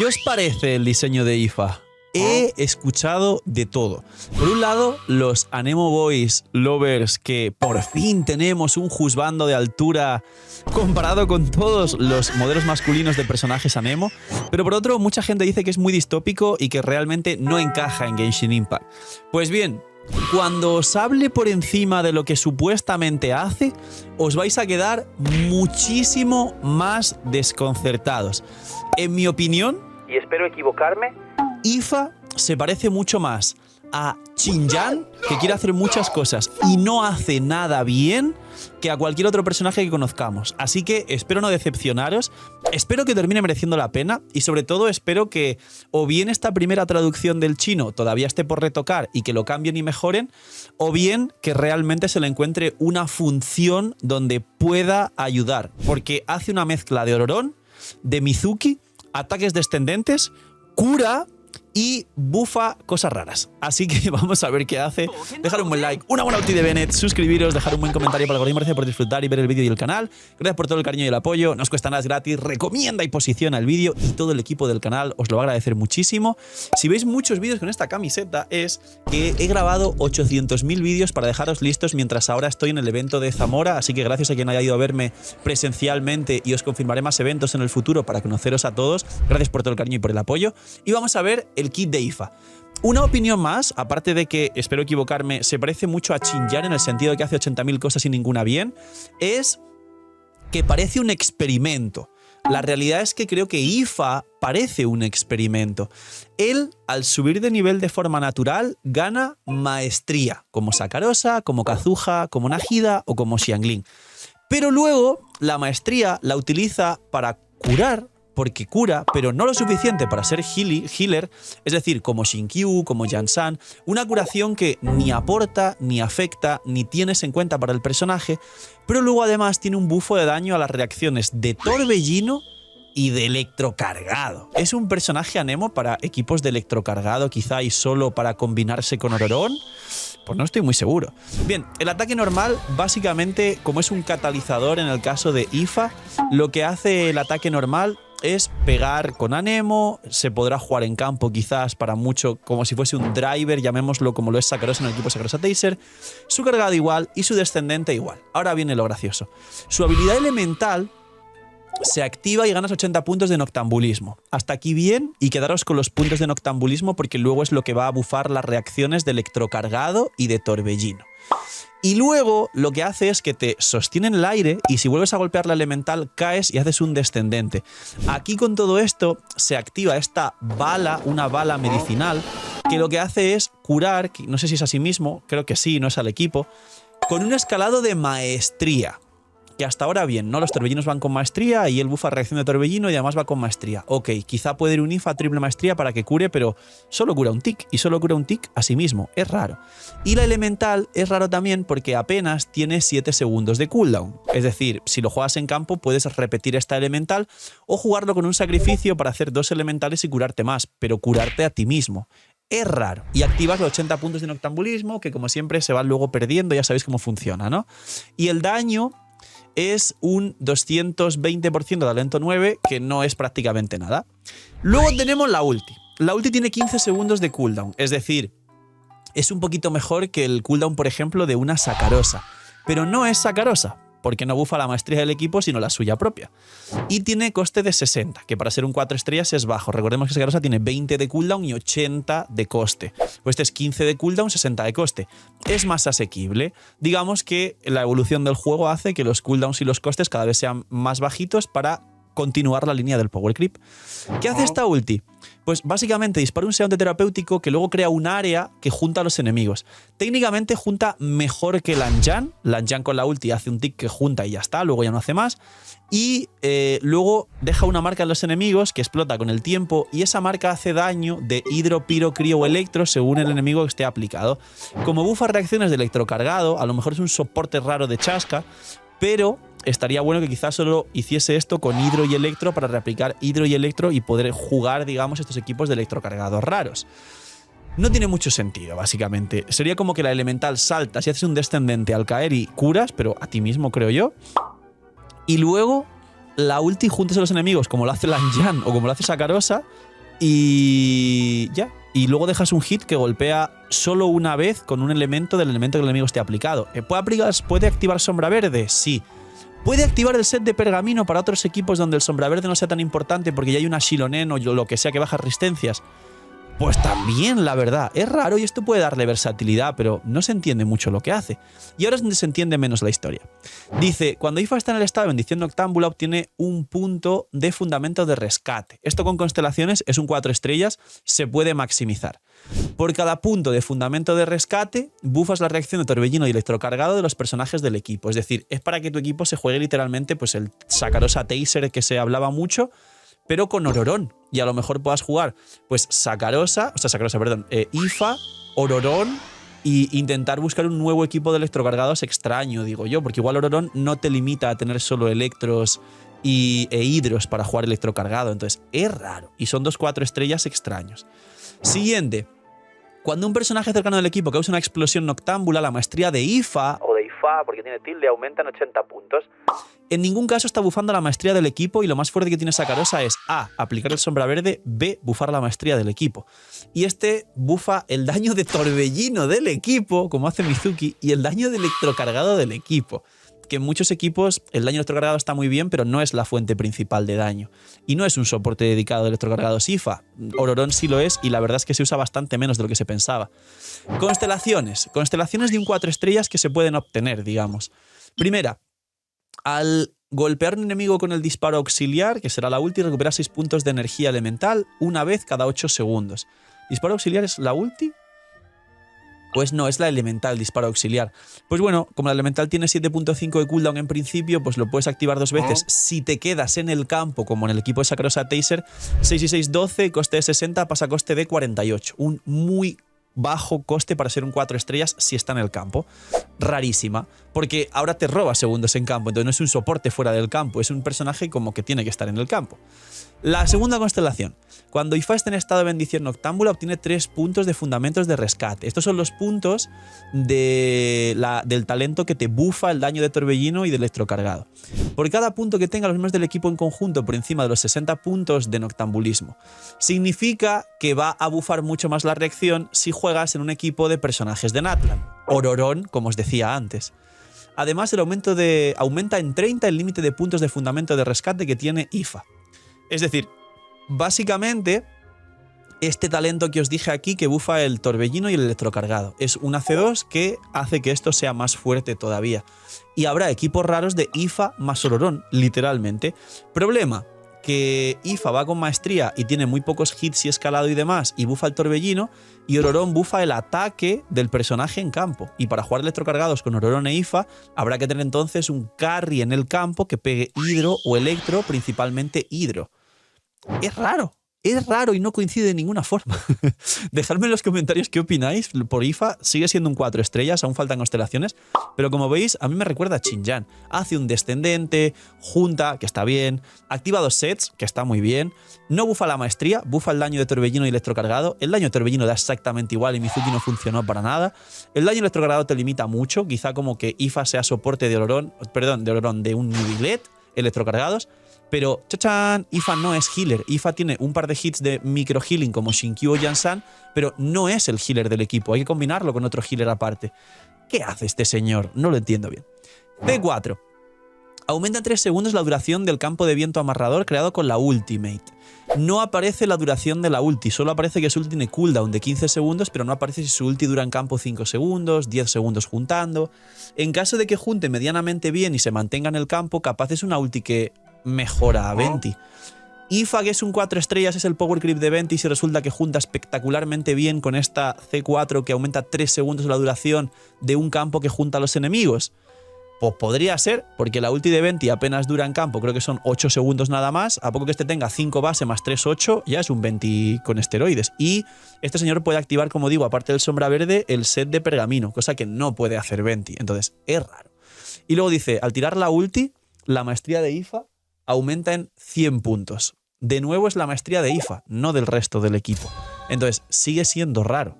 ¿Qué os parece el diseño de IFA? He escuchado de todo. Por un lado, los Anemo Boys lovers, que por fin tenemos un juzbando de altura comparado con todos los modelos masculinos de personajes Anemo. Pero por otro, mucha gente dice que es muy distópico y que realmente no encaja en Genshin Impact. Pues bien, cuando os hable por encima de lo que supuestamente hace, os vais a quedar muchísimo más desconcertados. En mi opinión, y espero equivocarme, IFA se parece mucho más a Xinjiang, que quiere hacer muchas cosas y no hace nada bien, que a cualquier otro personaje que conozcamos. Así que espero no decepcionaros, espero que termine mereciendo la pena y sobre todo espero que o bien esta primera traducción del chino todavía esté por retocar y que lo cambien y mejoren, o bien que realmente se le encuentre una función donde pueda ayudar, porque hace una mezcla de Ororón, de Mizuki, ataques descendentes, cura y bufa cosas raras. Así que vamos a ver qué hace. Dejar un buen like, una buena ulti de Bennett, suscribiros, dejar un buen comentario para el algoritmo. Gracias por disfrutar y ver el vídeo y el canal. Gracias por todo el cariño y el apoyo. No os cuesta nada, es gratis. Recomienda y posiciona el vídeo y todo el equipo del canal os lo va a agradecer muchísimo. Si veis muchos vídeos con esta camiseta es que he grabado 800.000 vídeos para dejaros listos mientras ahora estoy en el evento de Zamora. Así que gracias a quien haya ido a verme presencialmente y os confirmaré más eventos en el futuro para conoceros a todos. Gracias por todo el cariño y por el apoyo. Y vamos a ver el kit de IFA. Una opinión más, aparte de que, espero equivocarme, se parece mucho a Xinjiang en el sentido de que hace 80.000 cosas y ninguna bien, es que parece un experimento. La realidad es que creo que IFA parece un experimento. Él, al subir de nivel de forma natural, gana maestría, como Sakarosa, como Kazuha, como Nahida o como Xiangling. Pero luego, la maestría la utiliza para curar, porque cura, pero no lo suficiente para ser healer, es decir, como Shinkyu, como Jansan, una curación que ni aporta, ni afecta, ni tienes en cuenta para el personaje, pero luego además tiene un bufo de daño a las reacciones de Torbellino y de electrocargado. ¿Es un personaje Anemo para equipos de electrocargado quizá y solo para combinarse con Ororón? Pues no estoy muy seguro. Bien, el ataque normal, básicamente, como es un catalizador en el caso de IFA, lo que hace el ataque normal es pegar con Anemo, se podrá jugar en campo quizás para mucho como si fuese un driver, llamémoslo como lo es Sakarosa en el equipo Sakarosa Taser, su cargado igual y su descendente igual. Ahora viene lo gracioso. Su habilidad elemental se activa y ganas 80 puntos de noctambulismo. Hasta aquí bien, y quedaros con los puntos de noctambulismo porque luego es lo que va a bufar las reacciones de electrocargado y de torbellino. Y luego lo que hace es que te sostiene en el aire y si vuelves a golpear la elemental caes y haces un descendente. Aquí con todo esto se activa esta bala, una bala medicinal, que lo que hace es curar, no sé si es a sí mismo, creo que sí, no es al equipo, con un escalado de maestría. Que hasta ahora bien, ¿no? Los torbellinos van con maestría y el bufa reacción de torbellino y además va con maestría. Ok, quizá puede ir un IFA triple maestría para que cure, pero solo cura un tic y solo cura un tic a sí mismo. Es raro. Y la elemental es raro también porque apenas tiene 7 segundos de cooldown. Es decir, si lo juegas en campo puedes repetir esta elemental o jugarlo con un sacrificio para hacer 2 elementales y curarte más, pero curarte a ti mismo. Es raro. Y activas los 80 puntos de noctambulismo que como siempre se van luego perdiendo, ya sabéis cómo funciona, ¿no? Y el daño es un 220% de talento 9, que no es prácticamente nada. Luego tenemos la ulti. La ulti tiene 15 segundos de cooldown, es decir, es un poquito mejor que el cooldown, por ejemplo, de una Sakarosa. Pero no es Sakarosa, porque no bufa la maestría del equipo, sino la suya propia. Y tiene coste de 60, que para ser un 4 estrellas es bajo. Recordemos que Sakarosa tiene 20 de cooldown y 80 de coste. Pues este es 15 de cooldown, 60 de coste. Es más asequible. Digamos que la evolución del juego hace que los cooldowns y los costes cada vez sean más bajitos para continuar la línea del power creep. ¿Qué hace esta ulti? Pues básicamente dispara un seante terapéutico que luego crea un área que junta a los enemigos. Técnicamente junta mejor que Lanjan. Lanjan con la ulti hace un tick que junta y ya está, luego ya no hace más. Y luego deja una marca en los enemigos que explota con el tiempo y esa marca hace daño de hidro, piro, crío o electro según el enemigo que esté aplicado. Como bufa reacciones de electrocargado, a lo mejor es un soporte raro de chasca, pero estaría bueno que quizás solo hiciese esto con hidro y electro para reaplicar hidro y electro y poder jugar, digamos, estos equipos de electrocargados raros. No tiene mucho sentido, básicamente. Sería como que la elemental saltas y haces un descendente al caer y curas, pero a ti mismo, creo yo. Y luego la ulti juntas a los enemigos, como lo hace Lanjan o como lo hace Sakarosa, Y ya. Y luego dejas un hit que golpea solo una vez con un elemento del elemento que el enemigo esté aplicado. ¿Puede activar sombra verde? Sí. ¿Puede activar el set de pergamino para otros equipos donde el sombra verde no sea tan importante porque ya hay una Shilonen o lo que sea que baja resistencias? Pues también, la verdad. Es raro y esto puede darle versatilidad, pero no se entiende mucho lo que hace. Y ahora es donde se entiende menos la historia. Dice, cuando Ifa está en el estado de bendición noctámbula obtiene un punto de fundamento de rescate. Esto con constelaciones es un 4 estrellas, se puede maximizar. Por cada punto de fundamento de rescate, bufas la reacción de torbellino y electrocargado de los personajes del equipo. Es decir, es para que tu equipo se juegue literalmente pues el Sakarosa Taser que se hablaba mucho, pero con Ororón. Y a lo mejor puedas jugar, pues, Ifa, Ororón, y intentar buscar un nuevo equipo de electrocargados extraño, digo yo, porque igual Ororón no te limita a tener solo electros e hidros para jugar electrocargado. Entonces, es raro. Y son 2 4 estrellas extraños. Siguiente. Cuando un personaje cercano del equipo causa una explosión noctámbula, la maestría de Ifa, o de Ifa, porque tiene tilde, aumenta en 80 puntos. En ningún caso está bufando la maestría del equipo y lo más fuerte que tiene Sakarosa es A, aplicar el sombra verde, B, bufar la maestría del equipo. Y este bufa el daño de torbellino del equipo, como hace Mizuki, y el daño de electrocargado del equipo. Que en muchos equipos el daño electrocargado está muy bien, pero no es la fuente principal de daño. Y no es un soporte dedicado a electrocargados Ifa. Ororón sí lo es y la verdad es que se usa bastante menos de lo que se pensaba. Constelaciones. Constelaciones de un 4 estrellas que se pueden obtener, digamos. Primera, al golpear un enemigo con el disparo auxiliar, que será la ulti, recupera 6 puntos de energía elemental una vez cada 8 segundos. ¿Disparo auxiliar es la ulti? Pues no, es la elemental, disparo auxiliar. Pues bueno, como la elemental tiene 7.5 de cooldown en principio, pues lo puedes activar 2 veces. Si te quedas en el campo, como en el equipo de Sakarosa Taser, 6 y 6, 12, coste de 60, pasa a coste de 48. Un muy bajo coste para ser un 4 estrellas si está en el campo. Rarísima, porque ahora te roba segundos en campo, entonces no es un soporte fuera del campo, es un personaje como que tiene que estar en el campo. La segunda constelación. Cuando Ifa está en estado de bendición noctámbula obtiene 3 puntos de fundamentos de rescate. Estos son los puntos del talento que te bufa el daño de torbellino y de electrocargado. Por cada punto que tenga los miembros del equipo en conjunto por encima de los 60 puntos de noctambulismo. Significa que va a bufar mucho más la reacción si juegas en un equipo de personajes de Natlan. Ororón, como os decía antes. Además, aumenta en 30 el límite de puntos de fundamento de rescate que tiene Ifa. Es decir, básicamente, este talento que os dije aquí que bufa el torbellino y el electrocargado es un AC2 que hace que esto sea más fuerte todavía. Y habrá equipos raros de Ifa más Ororón, literalmente. Problema, que Ifa va con maestría y tiene muy pocos hits y escalado y demás, y bufa el torbellino, y Ororón bufa el ataque del personaje en campo. Y para jugar electrocargados con Ororón e Ifa, habrá que tener entonces un carry en el campo que pegue hidro o electro, principalmente hidro. Es raro y no coincide de ninguna forma. Dejadme en los comentarios qué opináis. Por Ifa sigue siendo un 4 estrellas, aún faltan constelaciones, pero como veis, a mí me recuerda a Xinjiang. Hace un descendente, junta, que está bien, activa 2 sets, que está muy bien, no bufa la maestría, bufa el daño de torbellino y electrocargado. El daño de torbellino da exactamente igual y Mizuki no funcionó para nada. El daño electrocargado te limita mucho, quizá como que Ifa sea soporte de de un Nubilet, electrocargados. Pero, ¡chachán! Ifa no es healer. Ifa tiene un par de hits de micro healing como Shinkyu o Jansan, pero no es el healer del equipo. Hay que combinarlo con otro healer aparte. ¿Qué hace este señor? No lo entiendo bien. C4. Aumenta en 3 segundos la duración del campo de viento amarrador creado con la ultimate. No aparece la duración de la ulti, solo aparece que su ulti tiene cooldown de 15 segundos, pero no aparece si su ulti dura en campo 5 segundos, 10 segundos juntando. En caso de que junte medianamente bien y se mantenga en el campo, capaz es una ulti que mejora a Venti. Ifa, que es un 4 estrellas, es el power creep de Venti si resulta que junta espectacularmente bien con esta C4 que aumenta 3 segundos la duración de un campo que junta a los enemigos. Pues podría ser, porque la ulti de Venti apenas dura en campo, creo que son 8 segundos nada más. A poco que este tenga 5 base más 3, 8, ya es un Venti con esteroides. Y este señor puede activar, como digo, aparte del sombra verde, el set de pergamino, cosa que no puede hacer Venti. Entonces, es raro. Y luego dice, al tirar la ulti, la maestría de Ifa aumenta en 100 puntos. De nuevo es la maestría de Ifa, no del resto del equipo. Entonces, sigue siendo raro.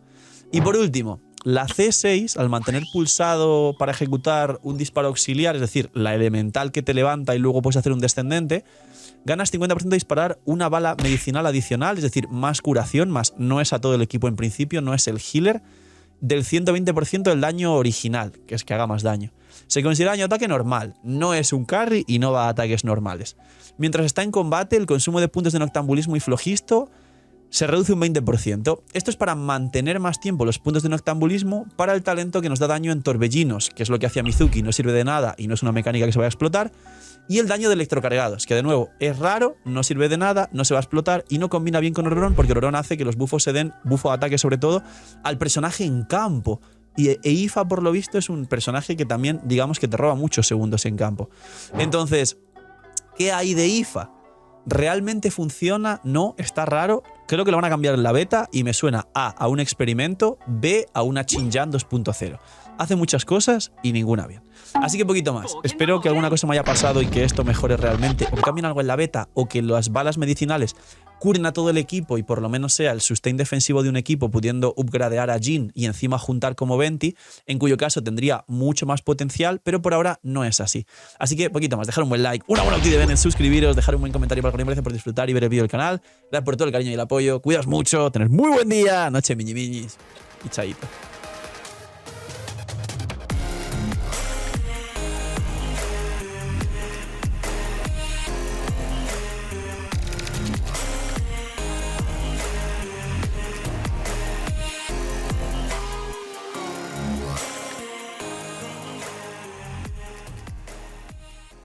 Y por último, La C6, al mantener pulsado para ejecutar un disparo auxiliar, es decir, la elemental que te levanta y luego puedes hacer un descendente, ganas 50% de disparar una bala medicinal adicional, es decir, más curación, más no es a todo el equipo en principio, no es el healer, del 120% del daño original, que es que haga más daño. Se considera daño de ataque normal, no es un carry y no va a ataques normales. Mientras está en combate, el consumo de puntos de noctambulismo y flojisto se reduce un 20%. Esto es para mantener más tiempo los puntos de noctambulismo para el talento que nos da daño en torbellinos, que es lo que hacía Mizuki, no sirve de nada y no es una mecánica que se vaya a explotar. Y el daño de electrocargados, que de nuevo es raro, no sirve de nada, no se va a explotar y no combina bien con Ororón porque Ororón hace que los buffos se den, bufo de ataque sobre todo, al personaje en campo. Y Ifa, por lo visto, es un personaje que también, digamos que te roba muchos segundos en campo. Entonces, ¿qué hay de Ifa? ¿Realmente funciona? No, está raro. Creo que lo van a cambiar en la beta y me suena a un experimento, B, a una Xinjiang 2.0. Hace muchas cosas y ninguna bien. Así que poquito más. Espero que alguna cosa me haya pasado y que esto mejore realmente, o que cambien algo en la beta, o que las balas medicinales curen a todo el equipo y por lo menos sea el sustain defensivo de un equipo pudiendo upgradear a Jhin y encima juntar como Venti, en cuyo caso tendría mucho más potencial, pero por ahora no es así. Así que poquito más, dejar un buen like, una buena actividad en suscribiros, dejar un buen comentario para que gracias por disfrutar y ver el vídeo del canal. Gracias por todo el cariño y el apoyo. Cuidaos mucho, tener muy buen día, noche miñi miñis y chaito.